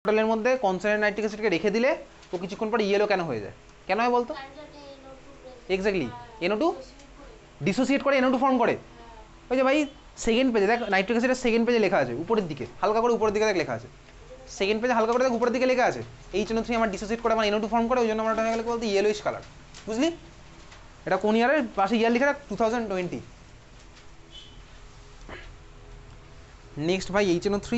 বটলের মধ্যে concentrated nitric অ্যাসিডকে রেখে দিলে ও কিছুক্ষণ পরে ইয়েলো কেন হয়ে যায়? কেন হয় বলতো? এক্স্যাক্টলি, NO2 ডিসোসিয়েট করে NO2 ফর্ম করে। ওই যে ভাই সেকেন্ড পেজে দেখ, নাইট্রিক অ্যাসিডের সেকেন্ড পেজে লেখা আছে উপরের দিকে, হালকা করে উপরের দিকে দেখ লেখা আছে, সেকেন্ড পেজে হালকা করে দেখ উপরের দিকে লেখা আছে HNO3 আমার ডিসোসিয়েট করে আমার NO2 ফর্ম করে, ওই জন্য আমার হয়ে গেল বলতে ইয়েলোইশ কালার। বুঝলি? এটা কোন ইয়ারের পাশে ইয়ার লিখে রাখ, 2020। নেক্সট ভাই HNO3।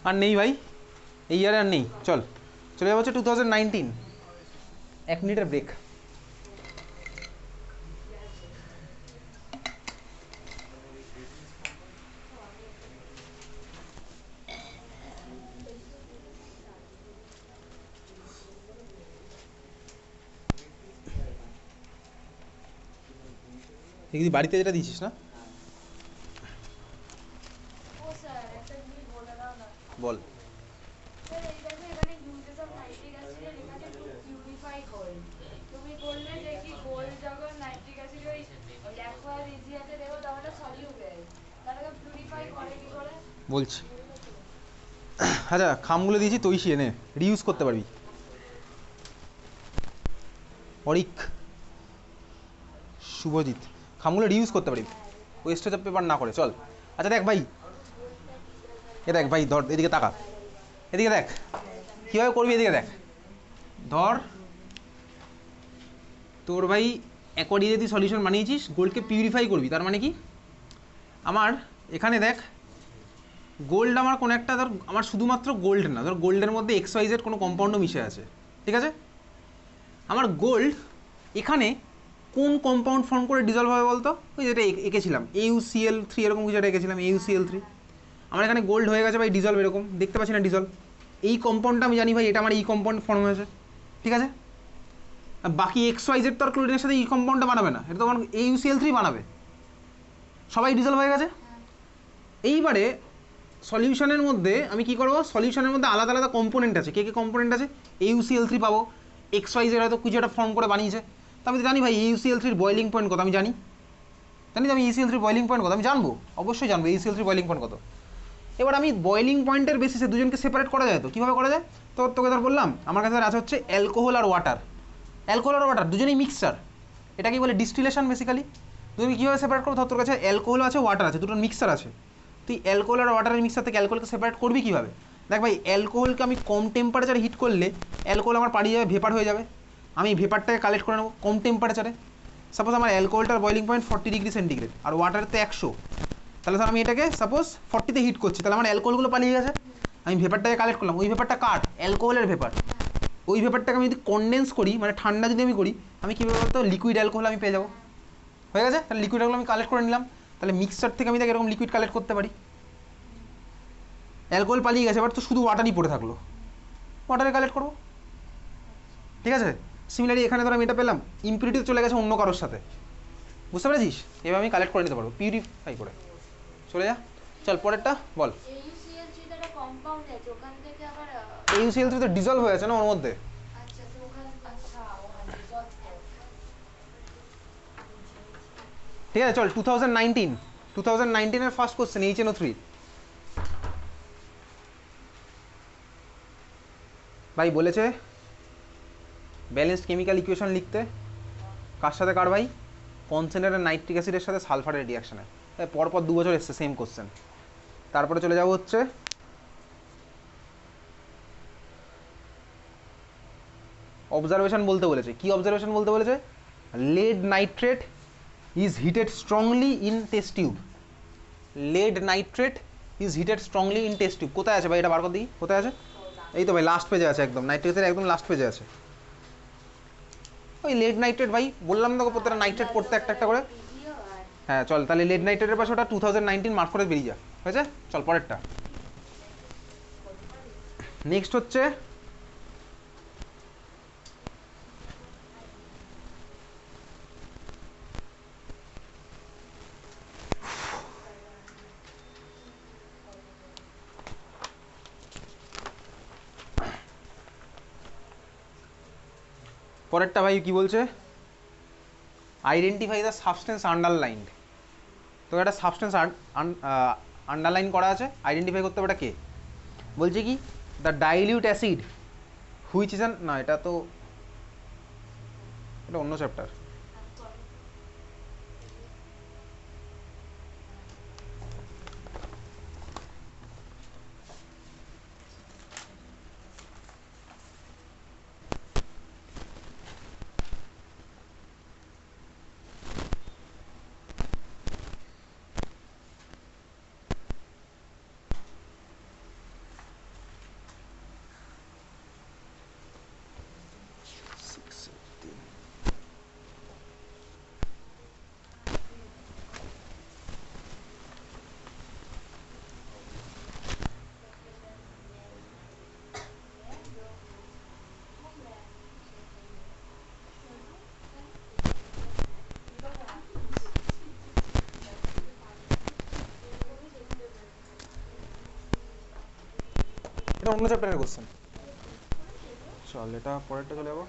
আর নেই ভাই, এই ইয়ারে আর নেই। চল চলে যাবো হচ্ছে 2019। 1 মিনিটের ব্রেক। দেখি বাড়িতে যেটা দিয়েছিস না, বল। বলছি, আচ্ছা খামগুলো দিয়েছি তৈশি এনে রিউজ করতে পারবি। অরিক, শুভজিৎ, খামগুলো রিউজ করতে পারবি ওয়েস্টেজ অফ পেপার না করে। চল আচ্ছা দেখ ভাই, এ দেখ ভাই, ধর এদিকে তাকা, এদিকে দেখ কীভাবে করবি, এদিকে দেখ। ধর তোর ভাই অ্যাকোয়ারিয়া যদি সলিউশন বানিয়েছিস, গোল্ডকে পিউরিফাই করবি, তার মানে কি আমার এখানে দেখ গোল্ড আমার কোনো একটা, ধর আমার শুধুমাত্র গোল্ড না, ধর গোল্ডের মধ্যে XYZ কোনো কম্পাউন্ডও মিশে আছে, ঠিক আছে? আমার গোল্ড এখানে কোন কম্পাউন্ড ফর্ম করে ডিজলভ হবে বলতো? ওই যেটা এঁকেছিলাম AuCl3, এরকম কিছু একটা এঁকেছিলাম AuCl3। আমার এখানে গোল্ড হয়ে গেছে ভাই ডিজলভ, এরকম দেখতে পাচ্ছি না ডিজলভ। এই কম্পাউন্ডটা আমি জানি ভাই এটা আমার এই কম্পাউন্ড ফর্ম হয়েছে, ঠিক আছে? বাকি XYZ তো আর ক্লোরিনের সাথে এই কম্পাউন্ডটা বানাবে না, এটা তো আমার AuCl3 বানাবে। সবাই ডিজলভ হয়ে গেছে। এইবারে সলিউশনের মধ্যে আমি কি করবো, সলিউশনের মধ্যে আলাদা আলাদা কম্পোনেন্ট আছে, কে কে কম্পোনেন্ট আছে? AuCl3 পাবো, XYZ হয়তো কিছু একটা ফর্ম করে বানিয়েছে। তো আমি তো জানি ভাই AuCl3 বয়লিং পয়েন্ট কত, আমি জানি তো আমি AuCl3 বয়লিং পয়েন্ট কত আমি জানবো, অবশ্যই জানবো AuCl3 বয়লিং পয়েন্ট কত। এবার আমি বয়লিং পয়েন্টের বেসিসে দুজনকে সেপারেট করা যায়, তো কীভাবে করা যায়? তো তোকে ধর বললাম আমার কাছে আছে হচ্ছে অ্যালকোহল আর ওয়াটার, অ্যালকোহল আর ওয়াটার দুজনেই মিক্সচার, এটাকেই বলে ডিস্টিলেশন বেসিক্যালি। তুমি কীভাবে সেপারেট করো? ধর তোর কাছে অ্যালকোহল আছে ওয়াটার আছে, দুটো মিক্সচার আছে, তুই অ্যালকোহল আর ওয়াটারের মিক্সচার থেকে অ্যালকোহলকে সেপারেট করবি কীভাবে? দেখ ভাই, অ্যালকোহলকে আমি কম টেম্পারেচারে হিট করলে অ্যালকোহল আমার পাড়িয়ে যাবে, ভেপার হয়ে যাবে। আমি ভেপারটাকে কালেক্ট করে নেবো কম টেম্পারেচারে। সাপোজ আমার অ্যালকোহলটার বয়লিং পয়েন্ট 40 ডিগ্রি সেন্টিগ্রেড আর ওয়াটারতে 100, তাহলে স্যার আমি এটাকে সাপোজ 40তে হিট করছি, তাহলে আমার অ্যালকোহলগুলো পালিয়ে গেছে। আমি ভেপারটাকে কালেক্ট করলাম, ওই ভেপারটা কার? অ্যালকোহলের ভেপার। ওই ভেপারটাকে আমি যদি কনডেন্স করি, মানে ঠান্ডা যদি আমি করি, আমি কীভাবে বলতো লিকুইড অ্যালকোহল আমি পেয়ে যাবো। হয়ে গেছে, তাহলে লিকুইড অ্যালকোহল আমি কালেক্ট করে নিলাম, তাহলে মিক্সচার থেকে আমি দেখ এরকম লিকুইড কালেক্ট করতে পারি। অ্যালকোহল পালিয়ে গেছে, এবার তো শুধু ওয়াটারই পড়ে থাকলো, ওয়াটারে কালেক্ট করবো, ঠিক আছে? সিমিলারলি এখানে ধর আমি এটা পেলাম, ইম্পিউরিটি চলে গেছে অন্য কারোর সাথে, বুঝতে পেরেছিস? এবার আমি কালেক্ট করে নিতে পারবো পিউরিফাই করে। চলে যা, চল পরেরটা বল। AuCl3 তো ডিজলভ হয়ে আছে না ওর মধ্যে। ঠিক আছে চল 2019 এর ফার্স্ট কোশ্চেন HNO3। ভাই বলেছে ব্যালেন্সড কেমিক্যাল ইকুয়েশন লিখতে, কার সাথে কার ভাই? কনসেন্ট্রেটেড নাইট্রিক অ্যাসিডের সাথে সালফারের রিয়াকশানে। পরপর 2 বছর এসছে সেম কোশ্চেন। তারপরে চলে যাবো হচ্ছে অবজারভেশন বলতে বলেছে। কি অবজারভেশন বলতে বলেছে? lead nitrate is heated strongly in test tube, lead nitrate is heated strongly in test tube. কোথায় আছে ভাই এটা বার করে দিই, কোথায় আছে? এই তো ভাই লাস্ট পেজে আছে, একদম নাইট্রিক অ্যাসিড একদম লাস্ট পেজে আছে। ওই লেড নাইট্রেট ভাই বললাম তো প্রত্যেকটা নাইট্রেট পড়তে একটা একটা করে। হ্যাঁ চল তাহলে লেড নাইট্রেটের পাশে ওটা 2019 মার্ক করে বেরিয়ে যা, হয়েছে? চল পরেরটা। নেক্সট হচ্ছে পরেরটা ভাই কি বলছে, আইডেন্টিফাই দ্য সাবস্টেন্স আন্ডারলাইন্ড। তো একটা সাবস্টেন্স আন্ডারলাইন করা আছে, আইডেন্টিফাই করতে হবে এটা কে। বলছে কি the dilute acid which is না, এটা তো এটা অন্য চ্যাপ্টার। এটা অন্য চ্যাপ্টারের কোশ্চেন। চল এটা পরেরটা চলে যাবো।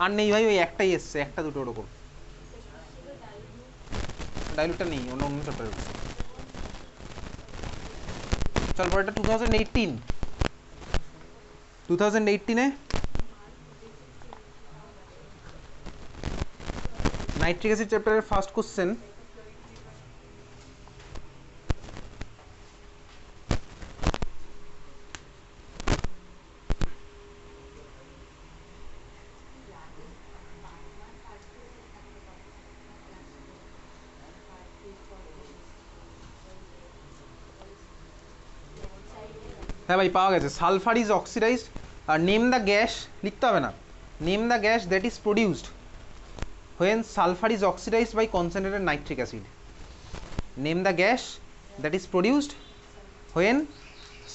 আর নেই ভাই, ওই একটাই এসছে, একটা দুটো ওরকম। ডাইলুটটা নেই, অন্য অন্য চ্যাপ্টারের কোশ্চেন। চল পরেরটা 2018 নাইট্রিক অ্যাসিড চ্যাপ্টারের ফার্স্ট কোশ্চেন। হ্যাঁ ভাই পাওয়া গেছে, সালফার ইজ অক্সিডাইজড। আর নেম দ্য গ্যাস লিখতে হবে না, name the gas that is produced when sulfur is oxidized by concentrated nitric acid. Name the gas that is produced when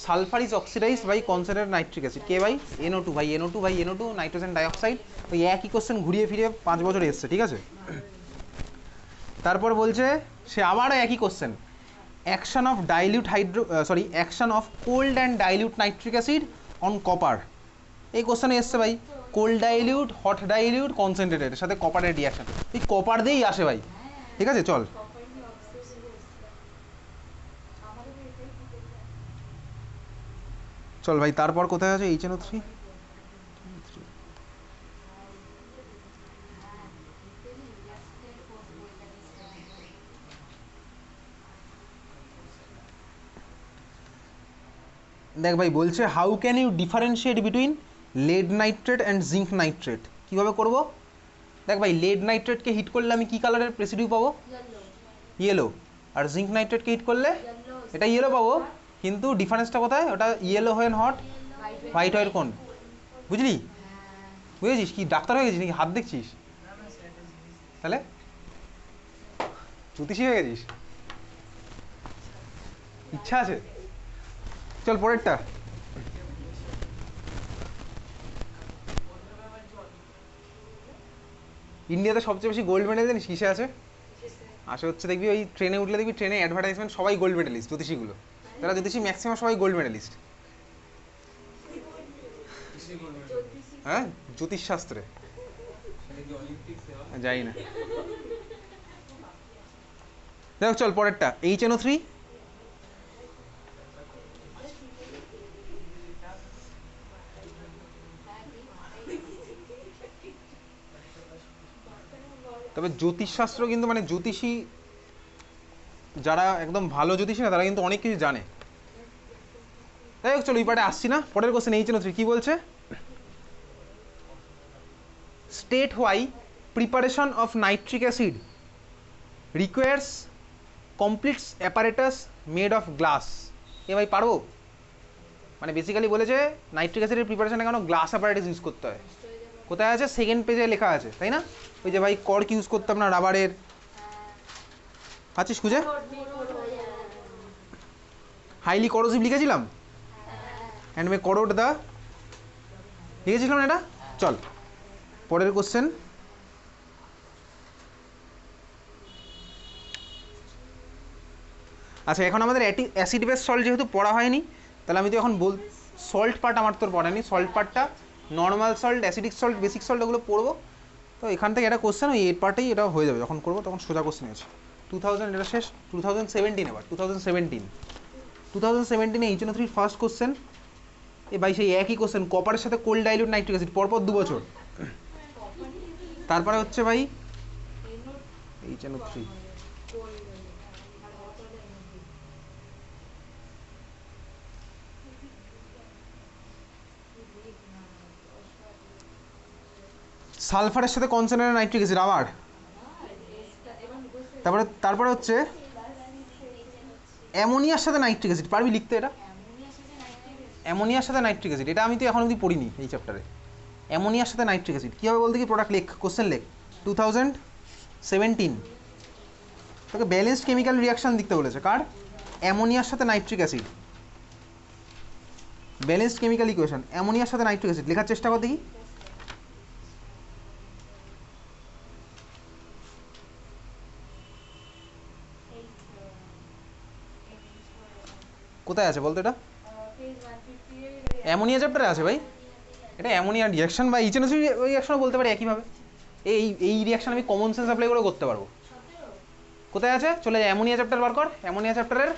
sulfur is oxidized by concentrated nitric acid. কে ভাই? NO2 ভাই, NO2 ভাই, NO2 nitrogen dioxide. ওই একই question ঘুরিয়ে ফিরিয়ে 5 বছর এসছে, ঠিক আছে? তারপর বলছে সে আবারও একই question, action of dilute action of cold and dilute nitric acid on copper. এই কোশ্চেনে এসছে ভাই cold dilute, hot dilute, concentrated সাথে কপারের রিয়াকশন। এই কপার দিয়েই আসে ভাই, ঠিক আছে? চল চল ভাই তারপর কোথায় আছে HNO3? দেখ ভাই বলছে how can you differentiate between lead nitrate and zinc nitrate. কীভাবে করবো? দেখ ভাই লেড নাইট্রেটকে হিট করলে আমি কী কালারের রেসিডিউ পাবো? ইয়েলো। আর জিঙ্ক নাইট্রেটকে হিট করলে এটা ইয়েলো পাবো, কিন্তু ডিফারেন্সটা কোথায়? ওটা ইয়েলো হোয়েন হট, হোয়াইট হয় কোন? বুঝলি? বুঝেছিস? কি ডাক্তার হয়ে গেছিস নাকি? হাত দেখছিস? তাহলে জ্যোতিষী হয়ে গেছিস? ইচ্ছা আছে? চল পরেরটা। ইন্ডিয়াতে সবচেয়ে বেশি গোল্ড মেডেল জানিস কিসে আছে? আসে হচ্ছে দেখবি ওই ট্রেনে উঠলে দেখবি ট্রেনে অ্যাডভার্টাইজমেন্ট সবাই গোল্ড মেডেলিস্ট, জ্যোতিষীগুলো। তারা জ্যোতিষী ম্যাক্সিমাম সবাই গোল্ড মেডেলিস্ট। হ্যাঁ জ্যোতিষ শাস্ত্রে যাই না। দেখো চল পরেরটা HNO3। তবে জ্যোতিষশাস্ত্র কিন্তু মানে জ্যোতিষী যারা একদম ভালো জ্যোতিষী না তারা কিন্তু অনেক কিছু জানে। যাই হোক চলো এই পার্টে আসছি না, পরের কোশ্চেন HNO3 কি বলছে, state why preparation of nitric acid requires completes apparatus made of glass. এ ভাই পারবো? মানে বেসিক্যালি বলেছে নাইট্রিক অ্যাসিডের প্রিপারেশনে কেন গ্লাস অ্যাপারেটাস ইউজ করতে হয়। কোথায় আছে? সেকেন্ড পেজে লেখা আছে, তাই না? ওই যে ভাই কর্ক ইউজ করতাম না রাবারের, আছিস খুঁজে? হাইলি করোসিভ লিখেছিলাম, অ্যান্ড মে করোড দা, লিখেছিলাম না এটা? চল পরের কোশ্চেন। আচ্ছা, এখন আমাদের অ্যাসিড বেস সল্ট যেহেতু পড়া হয়নি, তাহলে আমি তো এখন সল্ট পার্ট আমার তোর পড়ায়নি। সল্ট পার্টটা normal salt, acidic salt, basic salt এগুলো পড়বো। তো এখান থেকে একটা কোশ্চেন ওই এর পার্টেই এটা হয়ে যাবে, যখন করবো তখন সোজা কোশ্চেন আছে। 2000 এটা শেষ, 2017 এবার 2017 HNO3 ফার্স্ট কোশ্চেন। এ ভাই সেই একই কোশ্চেন, কপারের সাথে কোল্ড ডাইলিউট নাইট্রিক অ্যাসিড পরপর 2 বছর। তারপরে হচ্ছে ভাই HNO3, সালফারের সাথে কনসেন্ট্রেটেড নাইট্রিক অ্যাসিড আবার। তারপরে হচ্ছে অ্যামোনিয়ার সাথে নাইট্রিক অ্যাসিড। পারবি লিখতে এটা? অ্যামোনিয়ার সাথে নাইট্রিক অ্যাসিড, এটা আমি তো এখন অবধি পড়িনি এই চ্যাপ্টারে। অ্যামোনিয়ার সাথে নাইট্রিক অ্যাসিড কীভাবে বলতে কি? প্রোডাক্ট লেখ, কোশ্চেন লেখ। 2017 তোকে ব্যালেন্সড কেমিক্যাল রিয়াকশান লিখতে বলেছে। কার? অ্যামোনিয়ার সাথে nitric acid, balanced chemical equation অ্যামোনিয়ার সাথে নাইট্রিক অ্যাসিড লেখার চেষ্টা কর দেখি। কোথায় আছে বলতো এটা? অ্যামোনিয়া চ্যাপ্টারে আছে ভাই। এটা অ্যামোনিয়া রিয়াকশন বা HNO3 রিয়াকশনও বলতে পারি একইভাবে। এই রিয়াকশন আমি কমন সেন্স অ্যাপ্লাই করে করতে পারবো। কোথায় আছে? চলে যায় অ্যামোনিয়া চ্যাপ্টার বার কর। অ্যামোনিয়া চ্যাপ্টারের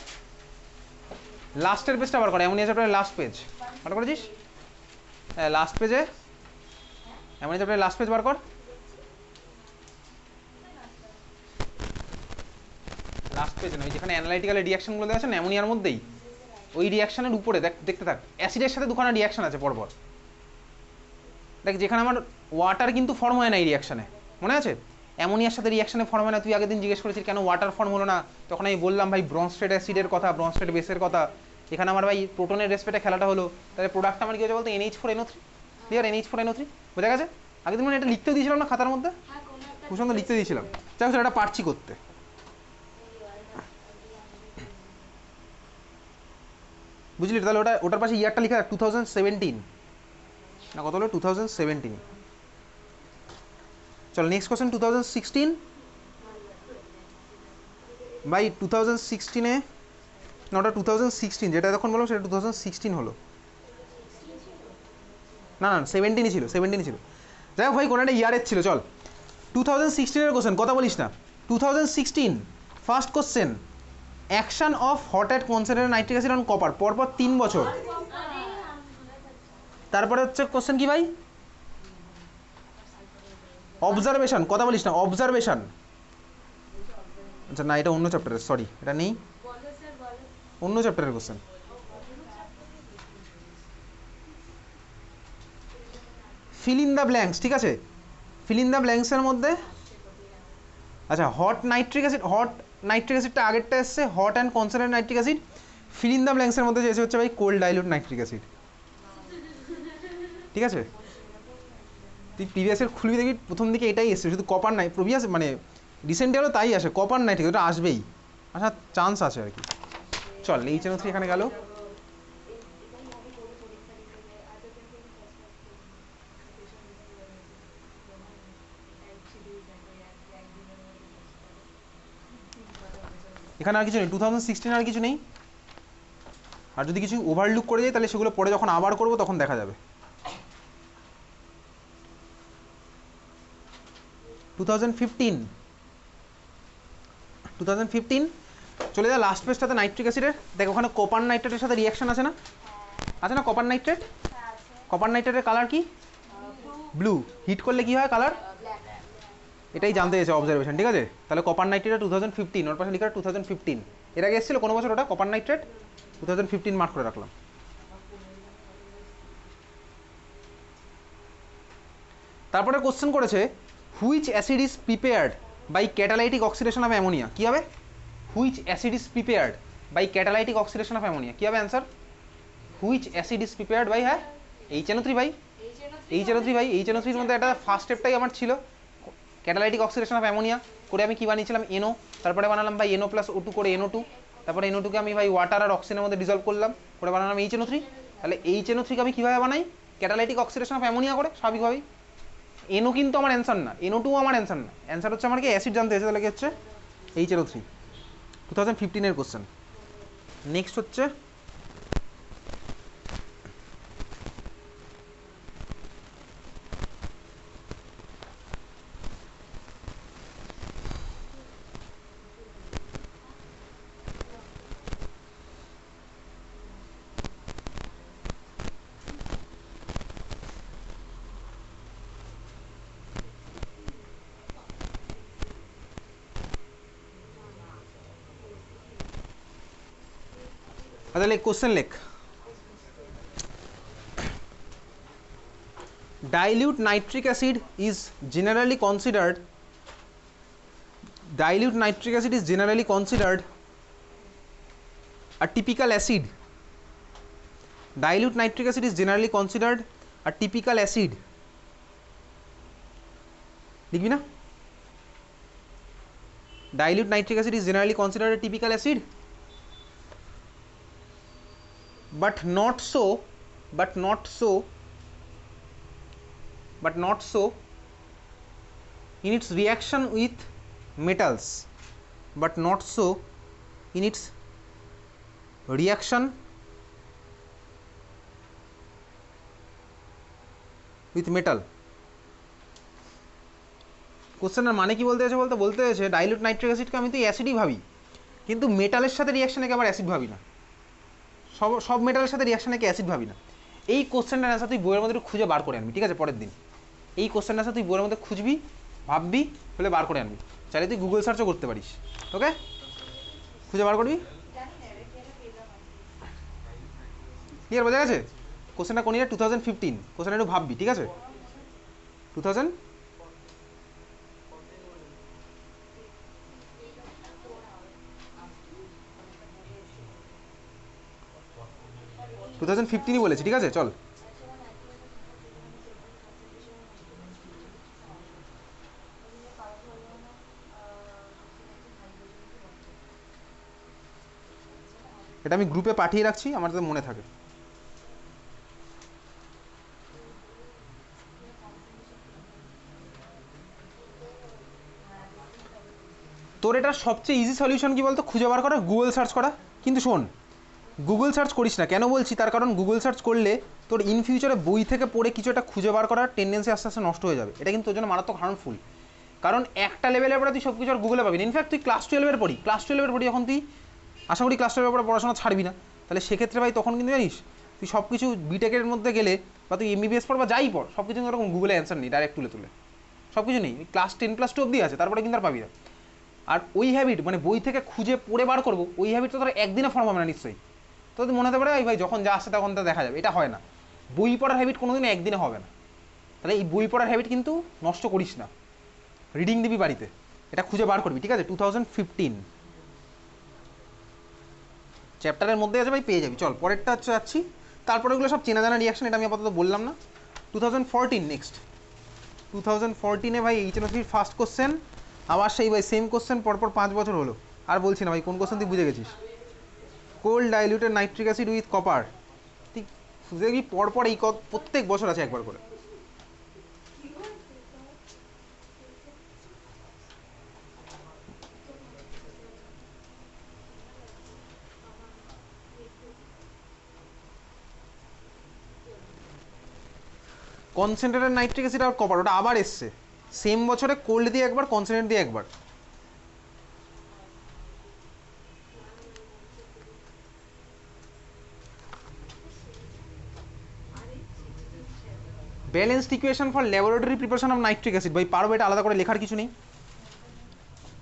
লাস্টের পেজটা বার কর। অ্যামোনিয়া চ্যাপ্টারের লাস্ট পেজ বার করেছিস? হ্যাঁ, লাস্ট পেজে অ্যামোনিয়া চ্যাপ্টারের লাস্ট পেজ বার কর। লাস্ট পেজে নয়, যেখানে অ্যানালাইটিক্যাল রিয়াকশনগুলো দেওয়া আছে না অ্যামোনিয়ার মধ্যেই, ওই রিয়াকশনের উপরে দেখতে থাক। অ্যাসিডের সাথে দুখানা রিয়াকশন আছে পরপর। দেখ, যেখানে আমার ওয়াটার কিন্তু ফর্ম হয় না এই রিয়াকশানে, মনে আছে? অ্যামোনিয়ার সাথে রিয়াকশানে ফর্ম হয় না। তুই আগের দিন জিজ্ঞেস করেছিস কেন ওয়াটার ফর্ম হলো না, তখন আমি বললাম ভাই ব্রনস্টেড অ্যাসিডের কথা, ব্রনস্টেড বেসের কথা। এখানে আমার ভাই প্রোটনের রেসপেক্টে খেলাটা হলো। তাহলে প্রোডাক্ট আমার কি হচ্ছে বলতো? NH4NO3, clear? NH4NO3 বোঝা গেছে? আগের দিন মানে এটা লিখতেও দিয়েছিলাম না খাতার মধ্যে, কুসন্দ লিখতে দিয়েছিলাম। যাই হোক, এটা পারছি করতে। বুঝলি? তাহলে ওটার পাশে ইয়ারটা লিখা 2017 না, কত হলো? 2017। চল নেক্সট কোশ্চেন। 2016 ভাই 2016 না, ওটা 2016 যেটা তখন বললাম সেটা 2016 হলো না। না, 17ই ছিল, 17ই ছিল। যাই হোক ভাই, কোনো একটা ইয়ারের ছিল। চল 2016 কোশ্চেন, কথা বলিস না। 2016 first question, action of hot at concentrated nitric acid on copper, পরপর 3 বছর। তারপরে হচ্ছে কোশ্চেন কি ভাই? অবজারভেশন, কথা বলিস না, অবজারভেশন। আচ্ছা না, এটা অন্য চ্যাপ্টারের, সরি এটা নেই, অন্য চ্যাপ্টারের question. Feel in the blanks, ঠিক আছে? ফিল ইন দ্য ব্ল্যাঙ্কসের মধ্যে আচ্ছা হট নাইট্রিক অ্যাসিডটা আগেরটা এসছে, hot and concentrated nitric acid. Fill in the ব্ল্যাঙ্কসের মধ্যে যে হচ্ছে ভাই কোল্ড ডাইলিউট নাইট্রিক অ্যাসিড, ঠিক আছে? তুই প্রিভিয়াসের খুলবি দেখবি প্রথম দিকে এটাই এসছে, শুধু কপার নাই। প্রিভিয়াস মানে রিসেন্টলি হলো তাই আসে, কপার নাইট্রিক ওটা আসবেই, আসার চান্স আছে আর কি। চল HNO3 এখানে গেল। এখানে আর কিছু নেই, 2016 আর কিছু নেই। আর যদি কিছু ওভারলুক করে যাই তাহলে সেগুলো পরে যখন আবার করবো তখন দেখা যাবে। 2015 চলে যা লাস্ট পেজটাতে নাইট্রিক অ্যাসিডের। দেখ ওখানে কপার নাইট্রেটের সাথে রিয়াকশন আছে না? আছে না কপার নাইট্রেট? কপার নাইট্রেটের কালার কি? ব্লু। হিট করলে কি হয় কালার? এটাই জানতে চেয়েছে অবজারভেশন, ঠিক আছে? তাহলে কপার নাইট্রেট 2015, ওর পাশে লিখা 2015। এর আগে এসেছিল কোনো বছর ওটা কপার নাইট্রেট? 2015 মার্ক করে রাখলাম। তারপরে কোশ্চেন করেছে which acid is prepared by catalytic oxidation of ammonia কী হবে? Which acid is prepared by catalytic oxidation of ammonia কী হবে answer? Which acid is prepared by, হ্যাঁ HNO3 ভাই, HNO3 ভাই, HNO3 এর মধ্যে একটা ফার্স্ট স্টেপটাই আমার ছিল ক্যাটালাইটিক অক্সিডেশন অফ অ্যামোনিয়া করে আমি কী বানিয়েছিলাম NO, তারপরে বানালাম ভাই NO+O2 করে NO2, তারপরে NO2 কে আমি ভাই ওয়াটার আর অক্সিজেনের মধ্যে ডিজলভ করলাম করে বানালাম HNO3। তাহলে HNO3 কে আমি কীভাবে বানাই? ক্যাটালাইটিক অক্সিডেশন অফ অ্যামোনিয়া করে স্বাভাবিকভাবেই। NO কিন্তু আমার অ্যান্সার না, NO2 আমার অ্যান্সার না, অ্যান্সার হচ্ছে আমার কি অ্যাসিড জানতে হয়েছে, তাহলে কি হচ্ছে HNO3। 2015 কোশ্চেন। নেক্সট হচ্ছে তাহলে কোশ্চেন লেখ। Dilute nitric acid is generally considered a typical acid. Dilute nitric acid is generally considered a typical acid. লিখবি না? Dilute nitric acid is generally considered a typical acid, but not so in its reaction with metals, but not so in its reaction with metal. কোশ্চেনের মানে কি বলতে চাইছে বলতে চাইছে dilute nitric অ্যাসিডকে আমি তো অ্যাসিডই ভাবি, কিন্তু মেটালের সাথে রিয়াকশানে আবার অ্যাসিড ভাবি না, সব মেটালের সাথে রিয়াকশানে অ্যাসিড ভাবি না। এই কোশ্চেনটার অ্যান্সার তুই বইয়ের মধ্যে খুঁজে বার করে আনবি, ঠিক আছে? পরের দিন এই কোশ্চেনটার অ্যান্সার তুই বইয়ের মধ্যে খুঁজবি, ভাববি, বলে বার করে আনবি। চাইলে তুই গুগল সার্চও করতে পারিস, ওকে? খুঁজে বার করবি, ক্লিয়ার? বোঝা গেছে? কোশ্চেনটা কোন ইয়ার? 2015। কোশ্চেনটা একটু ভাববি, ঠিক আছে? 2015ই বলেছি, ঠিক আছে? চল এটা আমি গ্রুপে পাঠিয়ে রাখছি, আমার তো মনে থাকে। তোর এটা সবচেয়ে ইজি সলিউশন কি বলতো? খুঁজে বার করা, গুগল সার্চ করা। কিন্তু শোন, গুগল সার্চ করিস না, কেন বলছি তার কারণ গুগল সার্চ করলে তোর ইন ফিউচারে বই থেকে পড়ে কিছু একটা খুঁজে বার করার টেন্ডেন্সি আস্তে আস্তে নষ্ট হয়ে যাবে। এটা কিন্তু তোর জন্য মারাত্মক হার্মফুল, কারণ একটা লেভেলের পরে তুই সব কিছু আর গুগলে পাবি না। ইনফ্যাক্ট তুই ক্লাস 12 পড়ি, যখন তুই আশা করি ক্লাস 12 পরে পড়াশোনা ছাড়বি না, তাহলে সেক্ষেত্রে ভাই তখন কিন্তু জানিস তুই সব কিছু বিটেকের মধ্যে গেলে বা তুই MBBS পড় বা যাই পড়, সব কিছু ওরকম গুগলে অ্যান্সার নেই ডাইরেক্ট তুলে সব কিছু নেই। ক্লাস 10+2 অব্দি আছে, তারপরে কিন্তু আর পাবি না। আর ওই হ্যাবিট মানে বই থেকে খুঁজে পড়ে বার করবো, ওই হ্যাবিট তো তোর একদিনে ফর্ম হবে না নিশ্চয়ই। তো মনে হতে পারে ভাই যখন যা আসছে তখন তা দেখা যাবে, এটা হয় না। বই পড়ার হ্যাবিট কোনোদিন একদিনে হবে না। তাহলে এই বই পড়ার হ্যাবিট কিন্তু নষ্ট করিস না, রিডিং দিবি বাড়িতে, এটা খুঁজে বার করবি, ঠিক আছে? 2015 চ্যাপ্টারের মধ্যে আছে ভাই, পেয়ে যাবি। চল পরেরটা হচ্ছে যাচ্ছি, তারপরে ওগুলো সব চেনা জানা রিয়াকশন, এটা আমি আপাতত বললাম না। 2014 নেক্সট। 2014-এ ভাই HNO3 ফার্স্ট কোশ্চেন, আবার সেই ভাই সেম কোশ্চেন পরপর 5 বছর হলো। আর বলছি না ভাই কোন কোশ্চেন তুই বুঝে গেছিস। Cold diluted nitric acid with copper, ঠিক দেখবি পরপর এই প্রত্যেক বছর আছে একবার করে। কনসেন্ট্রেটেড নাইট্রিক অ্যাসিড আর কপার, ওটা আবার এসছে সেম বছরে, কোল্ড দিয়ে একবার, কনসেন্ট্রেট দিয়ে একবার। Balanced equation for laboratory preparation of nitric acid, ভাই পারবো? এটা আলাদা করে লেখার কিছু নেই।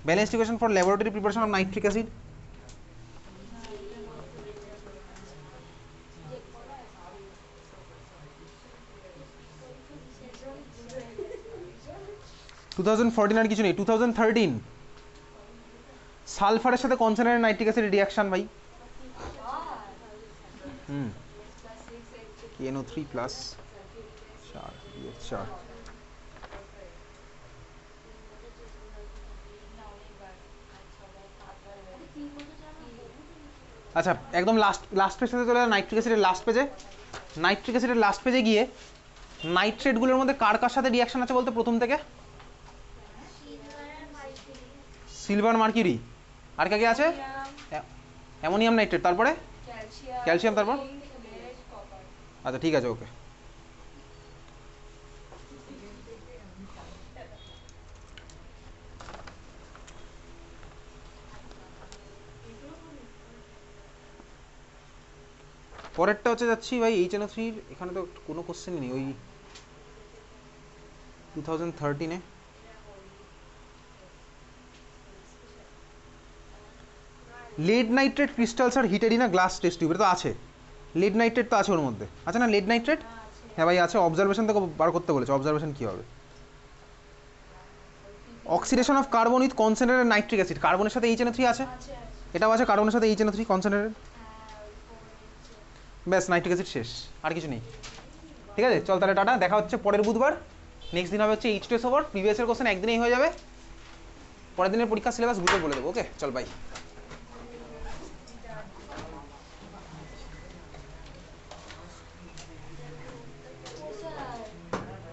Balanced equation for laboratory preparation of nitric acid, 2014 আর কিছু নেই, 2013 সালফারের সাথে কনসেন্ট্রেটেড নাইট্রিক অ্যাসিড রিয়াকশন ভাই। NO3 প্লাস 4 আচ্ছা একদম লাস্ট পেজ সাথে চলে যাও, নাইট্রিক অ্যাসিডের লাস্ট পেজে। নাইট্রিক অ্যাসিডের লাস্ট পেজে গিয়ে নাইট্রেটগুলোর মধ্যে কার কার সাথে রিয়াকশন আছে বলতে প্রথম থেকে? সিলভার মার্কিউরি, আর কে কে আছে? অ্যামোনিয়াম নাইট্রেট, তারপরে ক্যালসিয়াম, তারপর আচ্ছা ঠিক আছে ওকে। পরেরটা হচ্ছে যাচ্ছি ভাই HNO3, এখানে তো কোনো কোশ্চেনই নেই, ওই 2013-এ lead nitrate crystals are heated in a glass test tube, এটা তো আছে, লেড নাইট্রেট তো আছে ওর মধ্যে, আছে না লেড নাইট্রেট? হ্যাঁ ভাই আছে, অবজারভেশন থেকে বার করতে বলেছে, অবজারভেশন কী হবে? Oxidation of carbon with concentrated nitric acid, কার্বনের সাথে HNO3 আছে, এটাও আছে কার্বনের সাথে HNO3 কনসেন্ট্রেটেড, ব্যাস নাইট্রিক অ্যাসিড শেষ, আর কিছু নেই। ঠিক আছে চল তাহলে টাটা, দেখা হচ্ছে পরের বুধবার। নেক্সট দিন হবে হচ্ছে H2SO4, প্রিভিয়াসের কোশ্চেন একদিনেই হয়ে যাবে, পরের দিনের পরীক্ষা সিলেবাস গ্রুপে বলে দেবো। ওকে চল বাই।